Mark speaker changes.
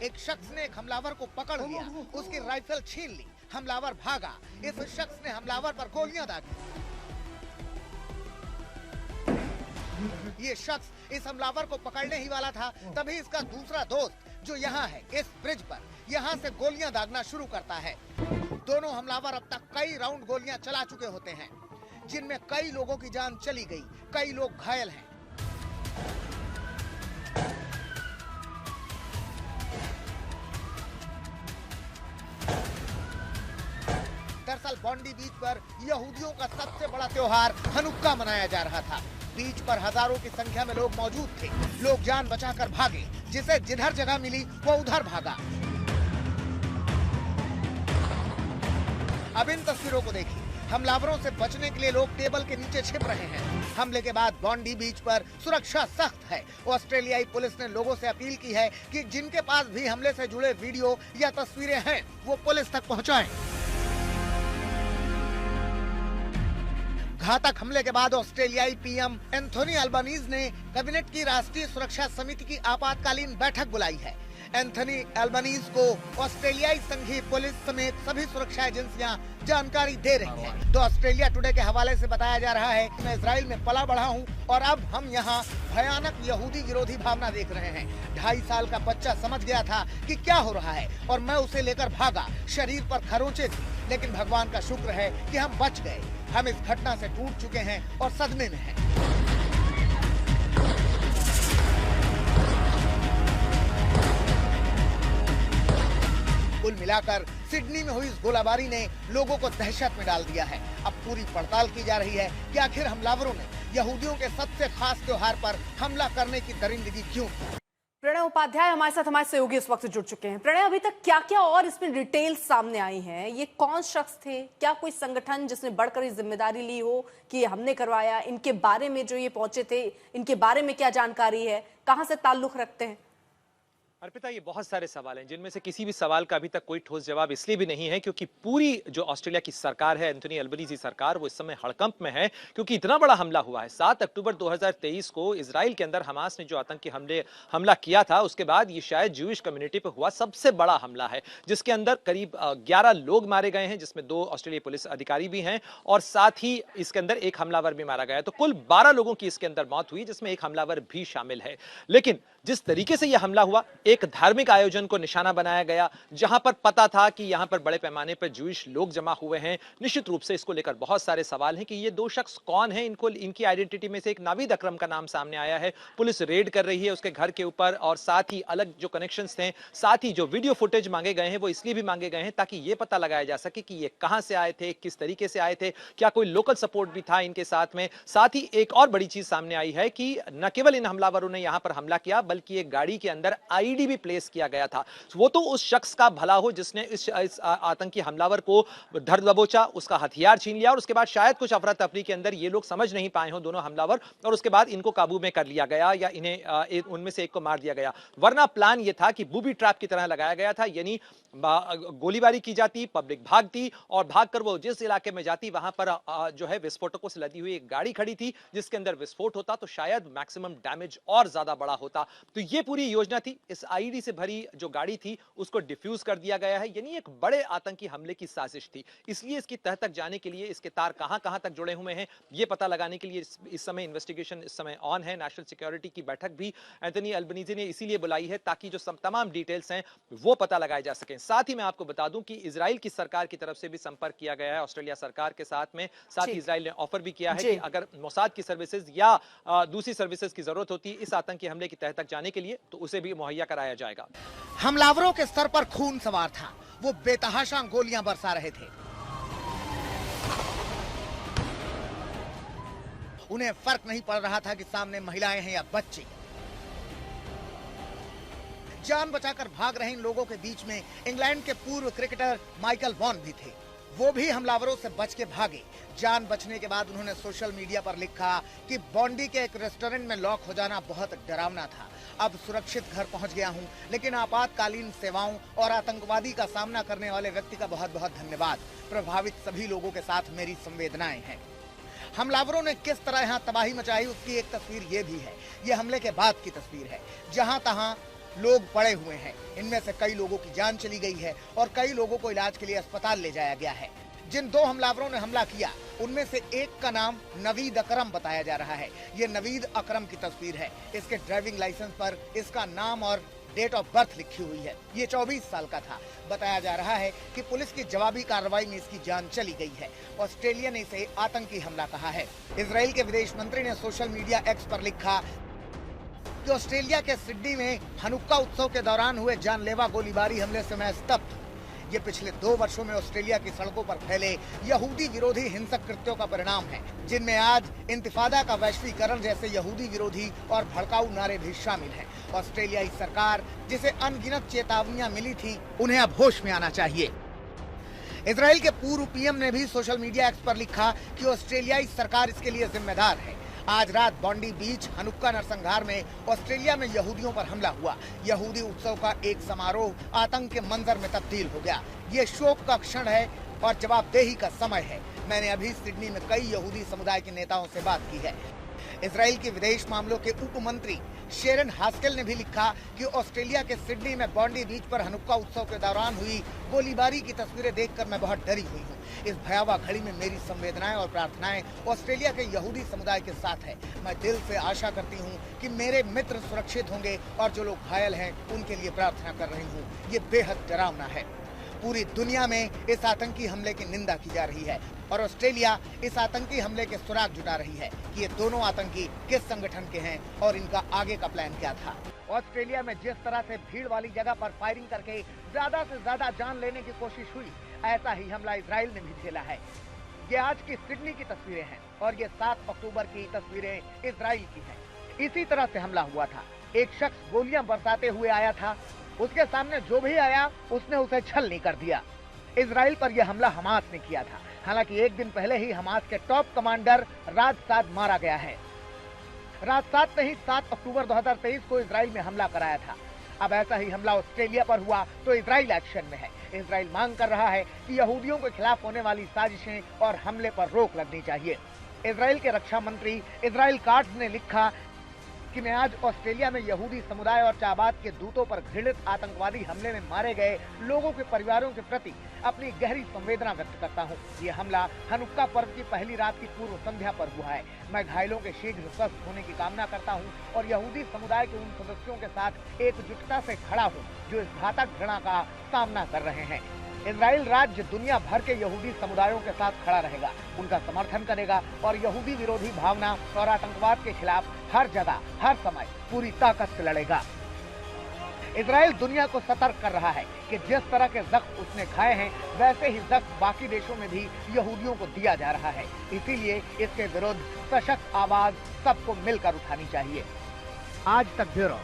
Speaker 1: एक शख्स ने एक हमलावर को पकड़ लिया, उसकी राइफल छीन ली, हमलावर भागा। इस शख्स ने हमलावर पर गोलियां दागी। ये शख्स इस हमलावर को पकड़ने ही वाला था, तभी इसका दूसरा दोस्त जो यहाँ है इस ब्रिज पर, यहाँ से गोलियां दागना शुरू करता है। दोनों हमलावर अब तक कई राउंड गोलियां चला चुके होते हैं, जिनमें कई लोगों की जान चली गई, कई लोग घायल हैं। दरअसल बॉन्डी बीच पर यहूदियों का सबसे बड़ा त्योहार हनुक्का मनाया जा रहा था। बीच पर हजारों की संख्या में लोग मौजूद थे। लोग जान बचाकर भागे, जिसे जिधर जगह मिली वो उधर भागा। अब इन तस्वीरों को देखिए। हमलावरों से बचने के लिए लोग टेबल के नीचे छिप रहे हैं। हमले के बाद बॉन्डी बीच पर सुरक्षा सख्त है। ऑस्ट्रेलियाई पुलिस ने लोगों से अपील की है कि जिनके पास भी हमले से जुड़े वीडियो या तस्वीरें हैं वो पुलिस तक पहुंचाएं। घातक हमले के बाद ऑस्ट्रेलियाई पीएम एंथोनी अल्बानीज ने कैबिनेट की राष्ट्रीय सुरक्षा समिति की आपातकालीन बैठक बुलाई है। एंथोनी अल्बानीज को ऑस्ट्रेलियाई संघीय पुलिस समेत सभी सुरक्षा एजेंसियां जानकारी दे रही हैं। तो ऑस्ट्रेलिया टुडे के हवाले से बताया जा रहा है कि मैं इजराइल में पला बढ़ा हूं और अब हम यहां भयानक यहूदी विरोधी भावना देख रहे हैं। 2.5 साल का बच्चा समझ गया था कि क्या हो रहा है और मैं उसे लेकर भागा। शरीर पर खरोंचे थी, लेकिन भगवान का शुक्र है कि हम बच गए। हम इस घटना से टूट चुके हैं और सदमे में हैं। कुल मिलाकर सिडनी में हुई इस गोलाबारी ने लोगों को दहशत में डाल दिया है। अब पूरी पड़ताल की जा रही है कि आखिर हमलावरों ने यहूदियों के सबसे खास त्योहार पर हमला करने की दरिंदगी क्यों की।
Speaker 2: प्रणय उपाध्याय हमारे साथ, हमारे सहयोगी इस वक्त जुड़ चुके हैं। प्रणय, अभी तक क्या क्या और इसमें डिटेल्स सामने आई हैं? ये कौन शख्स थे? क्या कोई संगठन जिसने बढ़कर ये जिम्मेदारी ली हो कि हमने करवाया? इनके बारे में जो ये पहुंचे थे, इनके बारे में क्या जानकारी है? कहां से ताल्लुक रखते हैं?
Speaker 3: अर्पिता, ये बहुत सारे सवाल हैं जिनमें से किसी भी सवाल का अभी तक कोई ठोस जवाब इसलिए भी नहीं है क्योंकि पूरी जो ऑस्ट्रेलिया की सरकार है, एंथोनी अल्बनीज़ी सरकार, वो इस समय हड़कंप में है क्योंकि इतना बड़ा हमला हुआ है। 7 अक्टूबर 2023 को इजराइल के अंदर हमास ने जो आतंकी हमला किया था, उसके बाद ये शायद ज्यूइश कम्युनिटी पर हुआ सबसे बड़ा हमला है, जिसके अंदर करीब 11 लोग मारे गए हैं, जिसमें 2 ऑस्ट्रेलियाई पुलिस अधिकारी भी हैं और साथ ही इसके अंदर एक हमलावर भी मारा गया। तो कुल 12 लोगों की इसके अंदर मौत हुई, जिसमें एक हमलावर भी शामिल है। लेकिन जिस तरीके से यह हमला हुआ, एक धार्मिक आयोजन को निशाना बनाया गया, जहां पर पता था कि यहां पर बड़े पैमाने पर ज्यूइश लोग जमा हुए हैं। निश्चित रूप से इसको लेकर बहुत सारे सवाल हैं कि ये 2 शख्स कौन हैं। इनकी आइडेंटिटी में से एक नावीद अकरम का नाम सामने आया है। पुलिस रेड कर रही है उसके घर के ऊपर और साथ ही अलग जो कनेक्शंस थे, साथ ही जो वीडियो फुटेज मांगे गए हैं वो इसलिए भी मांगे गए हैं ताकि ये पता लगाया जा सके कि ये कहां से आए थे, किस तरीके से आए थे, क्या कोई लोकल सपोर्ट भी था इनके साथ में। साथ ही एक और बड़ी चीज सामने आई है कि न केवल इन हमलावरों ने यहां पर हमला किया, बल्कि एक गाड़ी के अंदर आईडी भी प्लेस किया गया था। वो तो उस शख्स का भला हो जिसने इस आतंकी हमलावर को धर दबोचा, उसका हथियार छीन लिया और उसके बाद शायद कुछ अफरा तफरी के अंदर ये लोग समझ नहीं पाए हो दोनों हमलावर, और उसके बाद इनको काबू में कर लिया गया या इन्हें उनमें से एक को मार दिया गया। वरना प्लान ये था कि बूबी ट्रैप की तरह लगाया गया था, यानी गोलीबारी की जाती, पब्लिक भागती और भागकर वो जिस इलाके में जाती वहां पर जो है विस्फोटकों से लदी हुई एक गाड़ी खड़ी थी, जिसके अंदर विस्फोट होता तो शायद मैक्सिमम डैमेज और ज्यादा बड़ा होता। तो ये पूरी योजना थी। इस आईडी से भरी जो गाड़ी थी उसको डिफ्यूज कर दिया गया है, यानी एक बड़े आतंकी हमले की साजिश थी। इसलिए इसकी तह तक जाने के लिए, इसके तार कहां तक जुड़े हुए हैं ये पता लगाने के लिए इस समय इन्वेस्टिगेशन इस समय ऑन है। नेशनल सिक्योरिटी की बैठक भी एंथोनी अल्बनीज़ी ने इसीलिए बुलाई है ताकि जो तमाम डिटेल्स हैं वो पता लगाए जा सकें। साथ ही मैं आपको बता दूं कि इजराइल की सरकार की तरफ से भी संपर्क किया गया है ऑस्ट्रेलिया सरकार के साथ में। साथ ही इजराइल ने ऑफर भी किया है कि अगर मोसाद की सर्विसेज या दूसरी सर्विसेज की जरूरत होती है इस आतंकी हमले की तह तक जाने के लिए, तो उसे भी मुहैया कराया जाएगा।
Speaker 1: हमलावरों के सर पर खून सवार था, वो बेतहाशा गोलियां बरसा रहे थे। उन्हें फर्क नहीं पड़ रहा था कि सामने महिलाएं हैं या बच्चे। जान बचाकर भाग रहे इन लोगों के बीच में इंग्लैंड के पूर्व क्रिकेटर माइकल वॉन भी थे। वो भी हमलावरों से बच के भागे। जान बचने के बाद उन्होंने सोशल मीडिया पर लिखा कि बॉन्डी के एक रेस्टोरेंट में लॉक हो जाना बहुत डरावना था। अब सुरक्षित घर पहुंच गया हूं, लेकिन आपातकालीन सेवाओं और आतंकवादी का सामना करने वाले व्यक्ति का बहुत बहुत धन्यवाद। प्रभावित सभी लोगों के साथ मेरी संवेदनाएं हैं। हमलावरों ने किस तरह यहाँ तबाही मचाई उसकी एक तस्वीर ये भी है। ये हमले के बाद की तस्वीर है। जहां तहां लोग पड़े हुए हैं। इनमें से कई लोगों की जान चली गई है और कई लोगों को इलाज के लिए अस्पताल ले जाया गया है। जिन 2 हमलावरों ने हमला किया उनमें से एक का नाम नवीद अकरम बताया जा रहा है। ये नवीद अकरम की तस्वीर है। इसके ड्राइविंग लाइसेंस पर इसका नाम और डेट ऑफ बर्थ लिखी हुई है। ये 24 साल का था। बताया जा रहा है कि पुलिस की जवाबी कार्रवाई में इसकी जान चली गई है। ऑस्ट्रेलिया ने इसे आतंकी हमला कहा है। इजराइल के विदेश मंत्री ने सोशल मीडिया एक्स पर लिखा कि ऑस्ट्रेलिया के सिडनी में हनुक्का उत्सव के दौरान हुए जानलेवा गोलीबारी हमले से मैं स्तब्ध। ये पिछले 2 वर्षों में ऑस्ट्रेलिया की सड़कों पर फैले यहूदी विरोधी हिंसक कृत्यों का परिणाम है, जिनमें आज इंतिफादा का वैश्वीकरण जैसे यहूदी विरोधी और भड़काऊ नारे भी शामिल हैं। ऑस्ट्रेलियाई सरकार, जिसे अनगिनत चेतावनियां मिली थी, उन्हें अब होश में आना चाहिए। इजराइल के पूर्व पीएम ने भी सोशल मीडिया एक्स पर लिखा कि ऑस्ट्रेलियाई सरकार इसके लिए जिम्मेदार है। आज रात बॉन्डी बीच हनुक्का नरसंहार में ऑस्ट्रेलिया में यहूदियों पर हमला हुआ। यहूदी उत्सव का एक समारोह आतंक के मंजर में तब्दील हो गया। ये शोक का क्षण है और जवाबदेही का समय है। मैंने अभी सिडनी में कई यहूदी समुदाय के नेताओं से बात की है। इजराइल के विदेश मामलों के उप मंत्री शेरन हास्केल ने भी लिखा कि ऑस्ट्रेलिया के सिडनी में बॉन्डी बीच पर हनुक्का उत्सव के दौरान हुई गोलीबारी की तस्वीरें देखकर मैं बहुत डरी हुई हूँ। इस भयावह घड़ी में मेरी संवेदनाएं और प्रार्थनाएं ऑस्ट्रेलिया के यहूदी समुदाय के साथ है। मैं दिल से आशा करती हूँ कि मेरे मित्र सुरक्षित होंगे और जो लोग घायल हैं उनके लिए प्रार्थना कर रही हूँ। ये बेहद डरावना है। पूरी दुनिया में इस आतंकी हमले की निंदा की जा रही है और ऑस्ट्रेलिया इस आतंकी हमले के सुराग जुटा रही है कि ये दोनों आतंकी किस संगठन के हैं और इनका आगे का प्लान क्या था। ऑस्ट्रेलिया में जिस तरह से भीड़ वाली जगह पर फायरिंग करके ज्यादा से ज्यादा जान लेने की कोशिश हुई, ऐसा ही हमला इजराइल ने भी झेला है। ये आज की सिडनी की तस्वीरें हैं और ये 7 अक्टूबर की तस्वीरें इजराइल की हैं। इसी तरह से हमला हुआ था। एक शख्स गोलियां बरसाते हुए आया था। उसके सामने जो भी आया उसने उसे छलनी कर दिया। इजराइल पर यह हमला हमास ने किया था। हालांकि एक दिन पहले ही हमास के टॉप कमांडर राज साद मारा गया है। राज साद ने ही 7 अक्टूबर 2023 को इजराइल में हमला कराया था। अब ऐसा ही हमला ऑस्ट्रेलिया पर हुआ तो इजराइल एक्शन में है। इजराइल मांग कर रहा है कि यहूदियों के खिलाफ होने वाली साजिशें और हमले पर रोक लगनी चाहिए। इजराइल के रक्षा मंत्री इजराइल काट्ज ने लिखा कि मैं आज ऑस्ट्रेलिया में यहूदी समुदाय और चाबाद के दूतों पर घृणित आतंकवादी हमले में मारे गए लोगों के परिवारों के प्रति अपनी गहरी संवेदना व्यक्त करता हूं। ये हमला हनुक्का पर्व की पहली रात की पूर्व संध्या पर हुआ है। मैं घायलों के शीघ्र स्वस्थ होने की कामना करता हूं और यहूदी समुदाय के उन सदस्यों के साथ एकजुटता से खड़ा हूं जो इस घातक घृणा का सामना कर रहे हैं। इजराइल राज्य दुनिया भर के यहूदी समुदायों के साथ खड़ा रहेगा, उनका समर्थन करेगा और यहूदी विरोधी भावना और आतंकवाद के खिलाफ हर जगह हर समय पूरी ताकत से लड़ेगा। इजराइल दुनिया को सतर्क कर रहा है कि जिस तरह के जख्म उसने खाए हैं वैसे ही जख्म बाकी देशों में भी यहूदियों को दिया जा रहा है। इसीलिए इसके विरुद्ध सशक्त आवाज सबको मिलकर उठानी चाहिए। आज तक ब्यूरो।